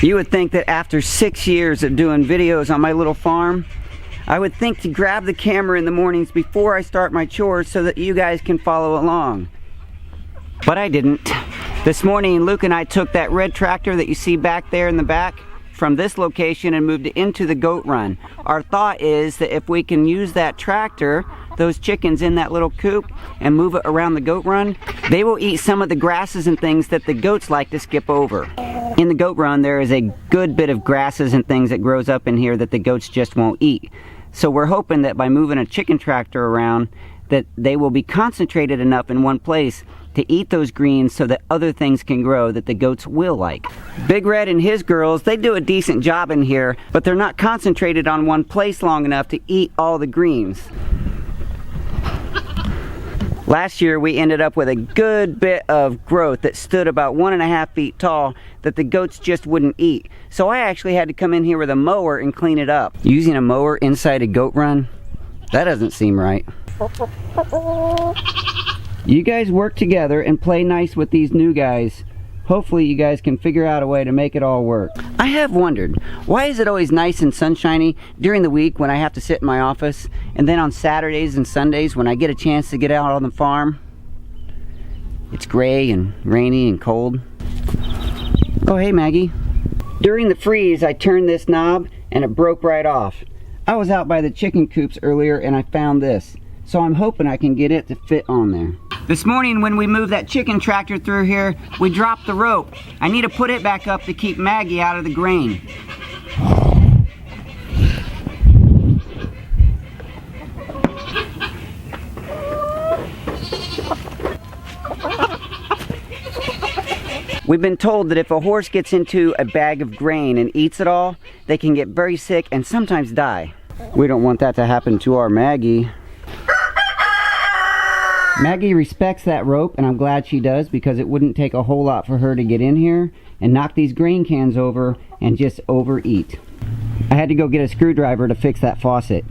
You would think that after 6 years of doing videos on my little farm, I would think to grab the camera in the mornings before I start my chores so that you guys can follow along. But I didn't. This morning, Luke and I took that red tractor that you see back there in the back from this location and moved it into the goat run. Our thought is that if we can use that tractor, those chickens in that little coop, and move it around the goat run, they will eat some of the grasses and things that the goats like to skip over. In the goat run, there is a good bit of grasses and things that grows up in here that the goats just won't eat. So we're hoping that by moving a chicken tractor around, that they will be concentrated enough in one place to eat those greens so that other things can grow that the goats will like. Big Red and his girls, they do a decent job in here, but they're not concentrated on one place long enough to eat all the greens. Last year we ended up with a good bit of growth that stood about 1.5 feet tall that the goats just wouldn't eat. So I actually had to come in here with a mower and clean it up. Using a mower inside a goat run? That doesn't seem right. You guys work together and play nice with these new guys. Hopefully you guys can figure out a way to make it all work. I have wondered, why is it always nice and sunshiny during the week when I have to sit in my office, and then on Saturdays and Sundays when I get a chance to get out on the farm, it's gray and rainy and cold? Oh, hey Maggie. During the freeze, I turned this knob and it broke right off. I was out by the chicken coops earlier and I found this, so I'm hoping I can get it to fit on there. This morning when we moved that chicken tractor through here, we dropped the rope. I need to put it back up to keep Maggie out of the grain. We've been told that if a horse gets into a bag of grain and eats it all, they can get very sick and sometimes die. We don't want that to happen to our Maggie. Maggie respects that rope, and I'm glad she does, because it wouldn't take a whole lot for her to get in here and knock these grain cans over and just overeat. I had to go get a screwdriver to fix that faucet.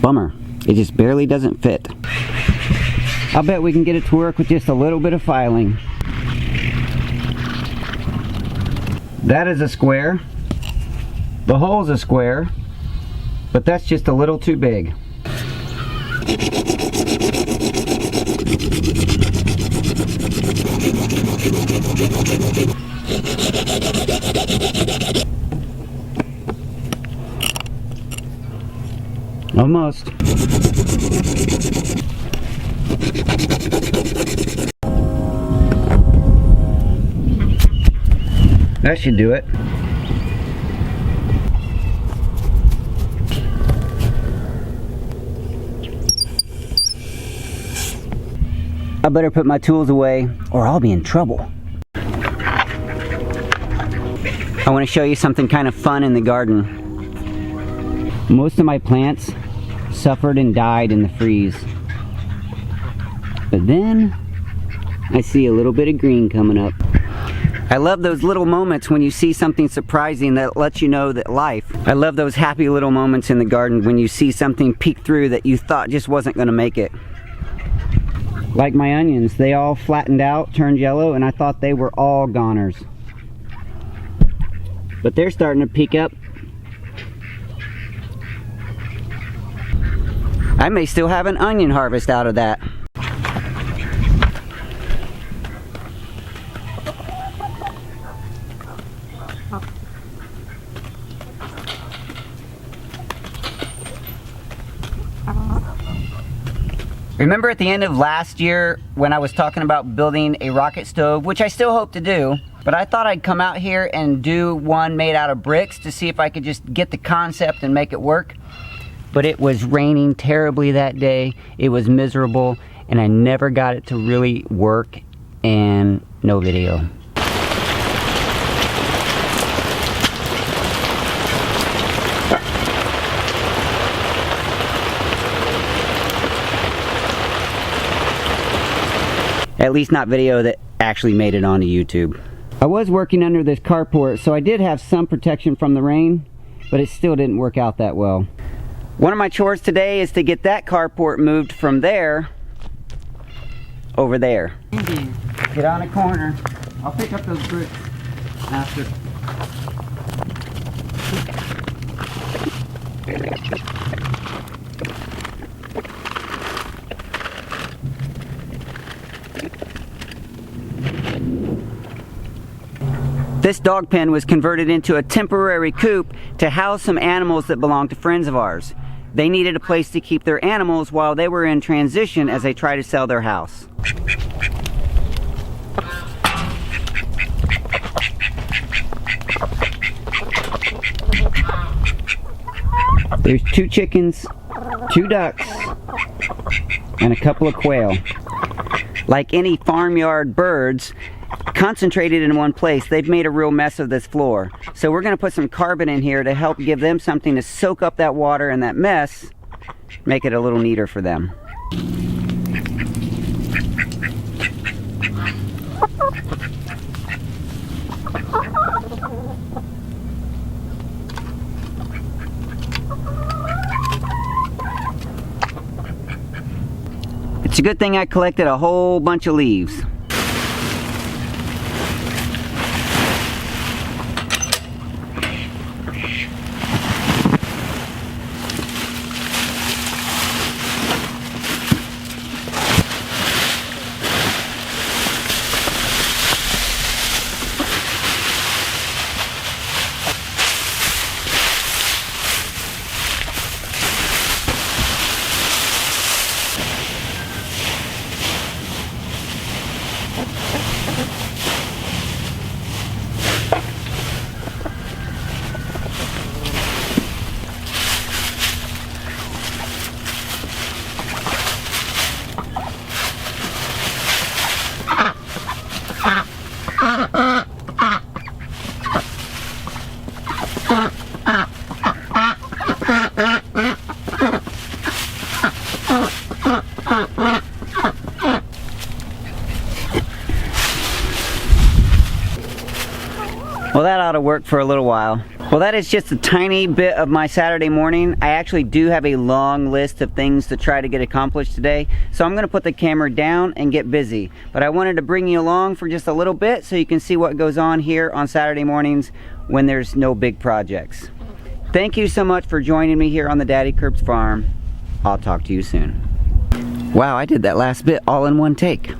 Bummer. It just barely doesn't fit. I'll bet we can get it to work with just a little bit of filing. That is a square. The hole's a square, but that's just a little too big. Almost. That should do it. I better put my tools away or I'll be in trouble. I want to show you something kind of fun in the garden. Most of my plants suffered and died in the freeze. But then I see a little bit of green coming up. I love those little moments when you see something surprising that lets you know that life. I love those happy little moments in the garden when you see something peek through that you thought just wasn't going to make it. Like my onions, they all flattened out, turned yellow, and I thought they were all goners. But they're starting to peek up. I may still have an onion harvest out of that. Remember at the end of last year when I was talking about building a rocket stove, which I still hope to do, but I thought I'd come out here and do one made out of bricks to see if I could just get the concept and make it work. But it was raining terribly that day. It was miserable, and I never got it to really work, and no video. At least not video that actually made it onto YouTube. I was working under this carport, so I did have some protection from the rain, but it still didn't work out that well. One of my chores today is to get that carport moved from there over there. Get on a corner. I'll pick up those bricks after. This dog pen was converted into a temporary coop to house some animals that belong to friends of ours. They needed a place to keep their animals while they were in transition as they try to sell their house. There's 2 chickens, 2 ducks, and a couple of quail. Like any farmyard birds, concentrated in one place, they've made a real mess of this floor. So we're going to put some carbon in here to help give them something to soak up that water and that mess, make it a little neater for them. It's a good thing I collected a whole bunch of leaves. Well, that ought to work for a little while. Well, that is just a tiny bit of my Saturday morning. I actually do have a long list of things to try to get accomplished today, so I'm going to put the camera down and get busy. But I wanted to bring you along for just a little bit so you can see what goes on here on Saturday mornings when there's no big projects. Thank you so much for joining me here on the Daddykirbs farm. I'll talk to you soon. Wow, I did that last bit all in one take.